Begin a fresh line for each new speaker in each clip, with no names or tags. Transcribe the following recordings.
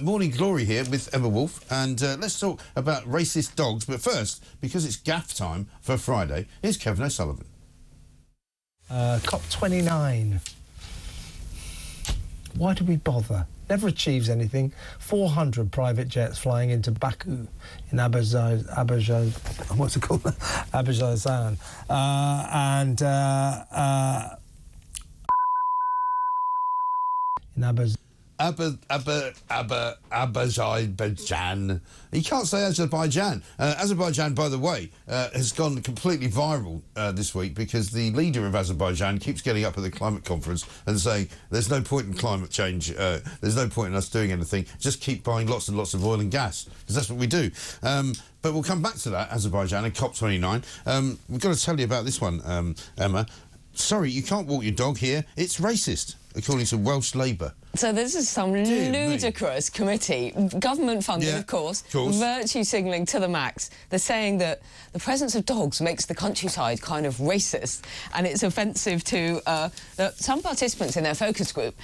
Morning Glory here with Emma Woolf, and let's talk about racist dogs. But first, because it's gaff time for Friday, here's Kevin O'Sullivan.
COP29. Why do we bother? Never achieves anything. 400 private jets flying into Baku in Azerbaijan. What's it called? Azerbaijan. In
Azerbaijan. You can't say Azerbaijan. Azerbaijan, by the way, has gone completely viral this week because the leader of Azerbaijan keeps getting up at the climate conference and saying there's no point in climate change, there's no point in us doing anything, just keep buying lots and lots of oil and gas, because that's what we do. But we'll come back to that, Azerbaijan and COP29. We've got to tell you about this one, Emma. Sorry, you can't walk your dog here. It's racist, according to Welsh Labour.
So this is some ludicrous committee, government funded, of course, virtue signalling to the max. They're saying that the presence of dogs makes the countryside kind of racist, and it's offensive to some participants in their focus group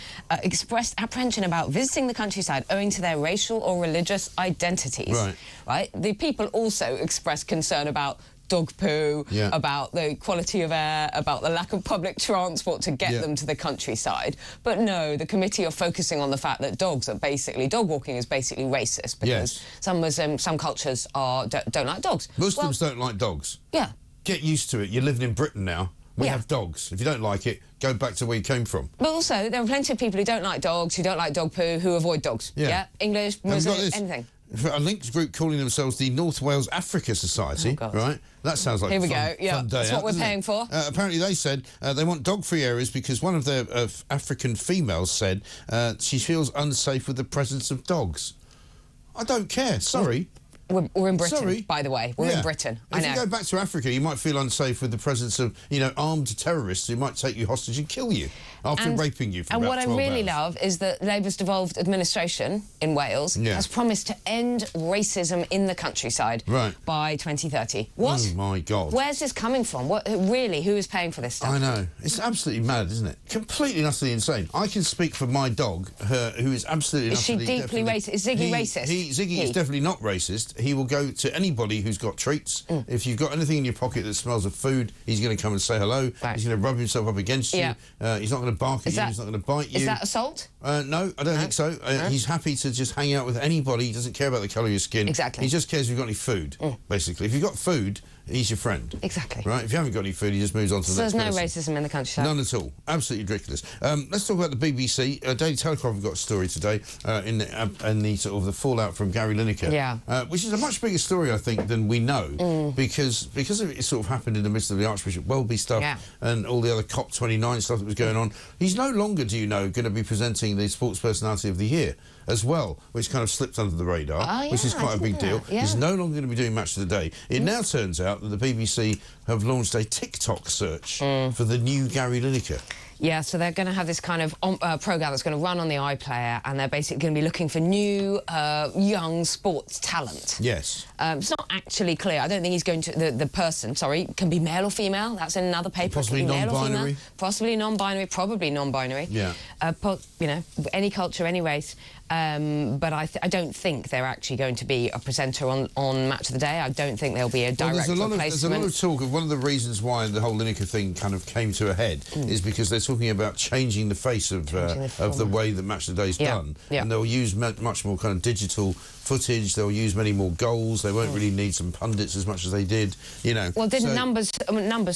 expressed apprehension about visiting the countryside owing to their racial or religious identities. Right? The people also expressed concern about dog poo, about the quality of air, about the lack of public transport to get them to the countryside. But no, the committee are focusing on the fact that dogs are basically, dog walking is basically racist because some Muslims, some cultures don't like dogs.
Muslims don't like dogs?
Yeah.
Get used to it. You're living in Britain now. We have dogs. If you don't like it, go back to where you came from.
But also, there are plenty of people who don't like dogs, who don't like dog poo, who avoid dogs. English, Muslim, anything.
A linked group calling themselves the North Wales Africa Society, right? That sounds like
a
fun day.
That's what we're paying for.
Apparently they said they want dog-free areas because one of their African females said she feels unsafe with the presence of dogs. I don't care, sorry.
We're in Britain, by the way. We're in Britain.
If you go back to Africa, you might feel unsafe with the presence of, you know, armed terrorists who might take you hostage and kill you after raping you for about 12 hours.
And what I really love is that Labour's devolved administration in Wales has promised to end racism in the countryside by 2030. What?
Oh, my God.
Where's this coming from? What, really, who is paying for this stuff?
I know. It's absolutely mad, isn't it? Completely and utterly insane. I can speak for my dog, who is absolutely
Is she deeply racist? Is Ziggy racist?
Ziggy is definitely not racist. He will go to anybody who's got treats. If you've got anything in your pocket that smells of food, he's going to come and say hello. He's going to rub himself up against you. He's not going to bark at you. He's not going to bite you.
Is that assault?
No, I don't think so. He's happy to just hang out with anybody. He doesn't care about the colour of your skin.
Exactly.
He just cares if you've got any food, basically. If you've got food, he's your friend.
Exactly.
Right? If you haven't got any food, he just moves on to the next person.
So there's no racism in the countryside?
None at all. Absolutely ridiculous. Let's talk about the BBC. Daily Telegraph have got a story today in the sort of the fallout from Gary Lineker, which is a much bigger story, I think, than we know, because of it sort of happened in the midst of the Archbishop Welby stuff and all the other COP29 stuff that was going on. He's no longer, do you know, going to be presenting the Sports Personality of the Year as well, which kind of slipped under the radar, which is quite a big deal. He's no longer going to be doing Match of the Day. It now turns out that the BBC have launched a TikTok search for the new Gary Lineker.
Yeah, so they're going to have this kind of programme that's going to run on the iPlayer, and they're basically going to be looking for new, young sports talent.
Yes.
It's not actually clear. I don't think he's going to... The person, sorry, can be male or female. That's in another paper.
Possibly non-binary.
Possibly non-binary, probably non-binary.
Yeah.
You know, any culture, any race. But I don't think they're actually going to be a presenter on Match of the Day. I don't think there'll be a direct replacement.
There's a lot of talk of one of the reasons why the whole Lineker thing kind of came to a head is because they're talking about changing the face of the way that Match of the Day is done. And they'll use much more kind of digital footage. They'll use many more goals. They won't really need some pundits as much as they did, you know.
Well, didn't numbers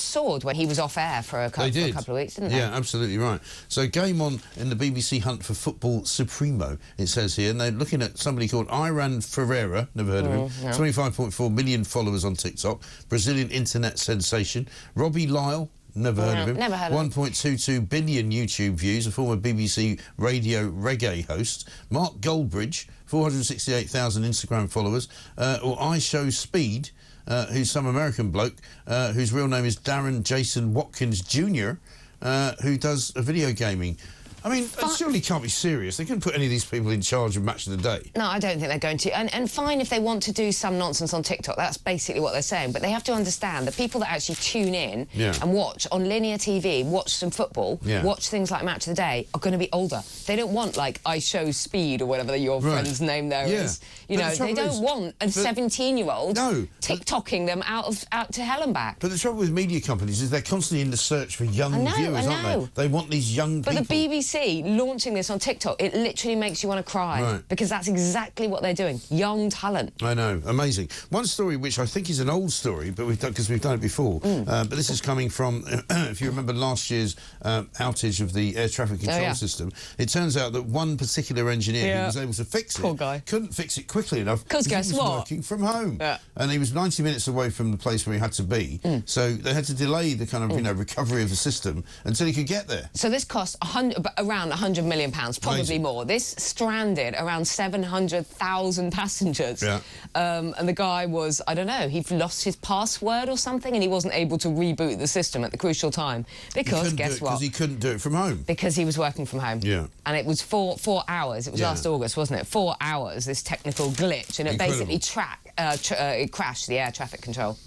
soared when he was off air for a couple of weeks, didn't they?
Yeah, absolutely right. So game on in the BBC hunt for football supremo, it says here, and they're looking at somebody called Iran Ferreira, never heard of him, 25.4 million followers on TikTok, Brazilian internet sensation, Robbie Lyle, never heard of him.
Never heard of him.
1.22 billion YouTube views, a former BBC radio reggae host. Mark Goldbridge, 468,000 Instagram followers. Or I Show Speed, who's some American bloke, whose real name is Darren Jason Watkins Jr., who does video gaming. I mean, it surely can't be serious. They couldn't put any of these people in charge of Match of the Day.
No, I don't think they're going to. And fine if they want to do some nonsense on TikTok. That's basically what they're saying. But they have to understand the people that actually tune in and watch on linear TV, watch some football, watch things like Match of the Day, are going to be older. They don't want, like, I Show Speed or whatever your friend's name there is. You know, they don't want a 17-year-old TikToking them out to hell and back.
But the trouble with media companies is they're constantly in the search for young viewers, aren't they? They want these young people.
But the BBC launching this on TikTok, it literally makes you want to cry because that's exactly what they're doing. Young talent.
I know, amazing. One story which I think is an old story, but we've done because we've done it before. But this is coming from, if you remember last year's outage of the air traffic control system. It turns out that one particular engineer who was able to fix it couldn't fix it quickly enough because he was working from home, and he was 90 minutes away from the place where he had to be. So they had to delay the kind of recovery of the system until he could get there.
So this cost around £100 million, probably more. This stranded around 700,000 passengers. And the guy was, I don't know, he'd lost his password or something and he wasn't able to reboot the system at the crucial time. Because, guess what?
Because he couldn't do it from home.
Because he was working from home. And it was four hours. It was last August, wasn't it? 4 hours, this technical glitch. And it basically it crashed the air traffic control.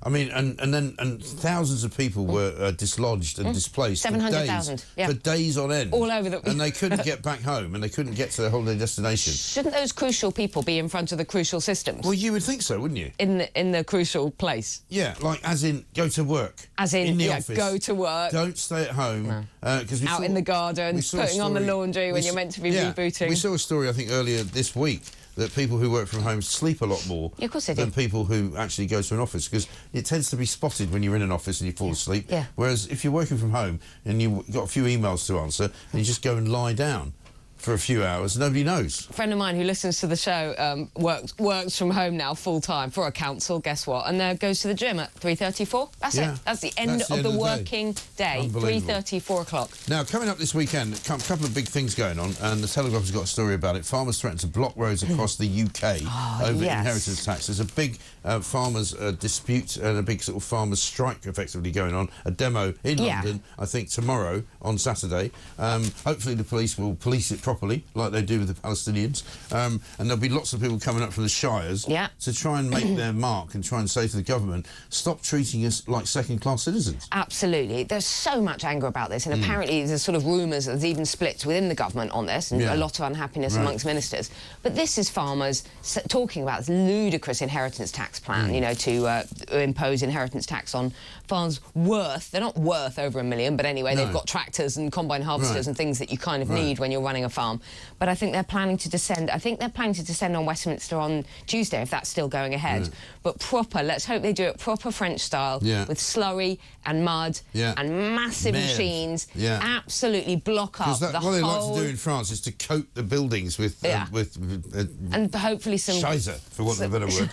I mean, and thousands of people were dislodged and displaced
700,000
for days on end.
All over the...
And they couldn't get back home and they couldn't get to their holiday destination.
Shouldn't those crucial people be in front of the crucial systems?
Well, you would think so, wouldn't you?
In the crucial place.
Yeah, like as in go to work.
As in
the office.
Go to work.
Don't stay at home.
Out in the garden, putting on the laundry when you're meant to be rebooting.
We saw a story, I think, earlier this week that people who work from home sleep a lot more than people who actually go to an office, because it tends to be spotted when you're in an office and you fall asleep. Whereas if you're working from home and you've got a few emails to answer and you just go and lie down for a few hours, nobody knows.
A friend of mine who listens to the show works from home now full-time for a council, guess what, and goes to the gym at 3:34. That's it. That's the end of the working day. 3:30, 4 o'clock.
Now, coming up this weekend, a couple of big things going on, and the Telegraph has got a story about it. Farmers threaten to block roads across the UK over inheritance tax. There's a big farmers' dispute and a big sort of farmers' strike effectively going on. A demo in London, I think, tomorrow on Saturday. Hopefully the police will police it properly, like they do with the Palestinians, and there'll be lots of people coming up from the shires to try and make their mark and try and say to the government, stop treating us like second-class citizens.
Absolutely. There's so much anger about this, and apparently there's sort of rumours that there's even splits within the government on this, and a lot of unhappiness amongst ministers. But this is farmers talking about this ludicrous inheritance tax plan, you know, to impose inheritance tax on farms worth, they're not worth over £1 million, but anyway, they've got tractors and combine harvesters and things that you kind of need when you're running a farm. But I think they're planning to descend. I think they're planning to descend on Westminster on Tuesday, if that's still going ahead. But proper, let's hope they do it proper French style, with slurry and mud and massive machines, absolutely block up the whole...
What they like to do in France is to coat the buildings with...
and hopefully some...
Shizer, for want of a better word.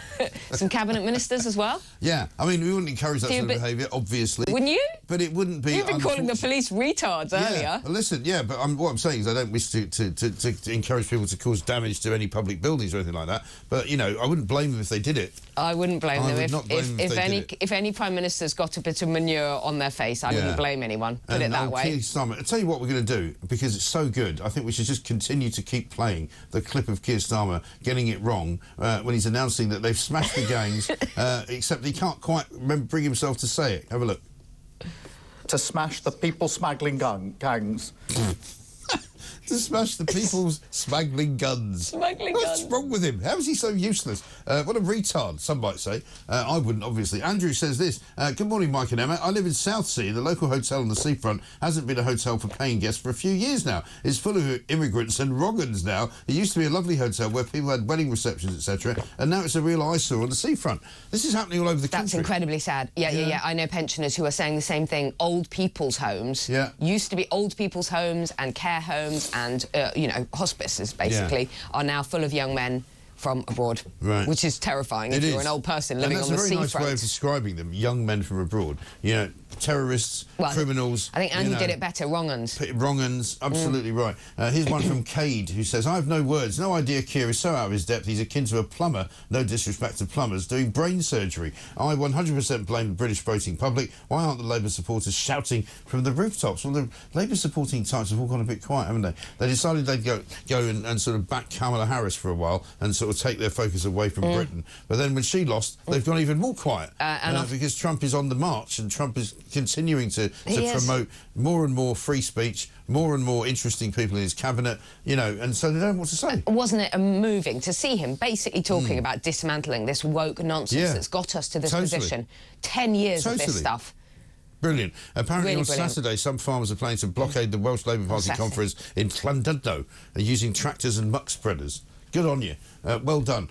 Some cabinet ministers as well.
Yeah, I mean, we wouldn't encourage that sort of behaviour, obviously.
Wouldn't you?
But it wouldn't be...
You've been calling the police retards earlier.
Listen, but what I'm saying is I don't wish to encourage people to cause damage to any public buildings or anything like that. But, you know, I wouldn't blame them if they did it.
I wouldn't blame them. If any Prime Minister's got a bit of manure on their face, I wouldn't blame anyone. Put it that way.
Keir Starmer, I'll tell you what we're going to do, because it's so good, I think we should just continue to keep playing the clip of Keir Starmer getting it wrong when he's announcing that they've smashed the gangs, except he can't quite bring himself to say it. Have a look.
To smash the people smuggling gangs.
To smash the people's smuggling guns. What's wrong with him? How is he so useless? What a retard, some might say. I wouldn't, obviously. Andrew says this. Good morning, Mike and Emma. I live in Southsea. The local hotel on the seafront hasn't been a hotel for paying guests for a few years now. It's full of immigrants and Roggans now. It used to be a lovely hotel where people had wedding receptions, etc., and now it's a real eyesore on the seafront. This is happening all over the country.
That's incredibly sad. Yeah. I know pensioners who are saying the same thing. Old people's homes used to be old people's homes and care homes and, you know, hospices, basically, are now full of young men from abroad, which is terrifying if you're an old person living on the seafront.
That's a very nice way of describing them, young men from abroad. You know, terrorists, criminals.
I think Andy did it better, wrong-uns.
Wrong-uns, absolutely right. Here's one from Cade, who says, I have no words, no idea Keir is so out of his depth, he's akin to a plumber, no disrespect to plumbers, doing brain surgery. I 100% blame the British voting public. Why aren't the Labour supporters shouting from the rooftops? Well, the Labour supporting types have all gone a bit quiet, haven't they? They decided they'd go and sort of back Kamala Harris for a while and sort of take their focus away from Britain. But then when she lost, they've gone even more quiet because Trump is on the march and Trump is continuing to promote more and more free speech, more and more interesting people in his cabinet, you know, and so they don't know what to say.
Wasn't it moving to see him basically talking about dismantling this woke nonsense that's got us to this position? 10 years of this stuff.
Brilliant. Apparently on Saturday, some farmers are planning to blockade the Welsh Labour Party conference in Llandudno using tractors and muck spreaders. Good on you. Well done.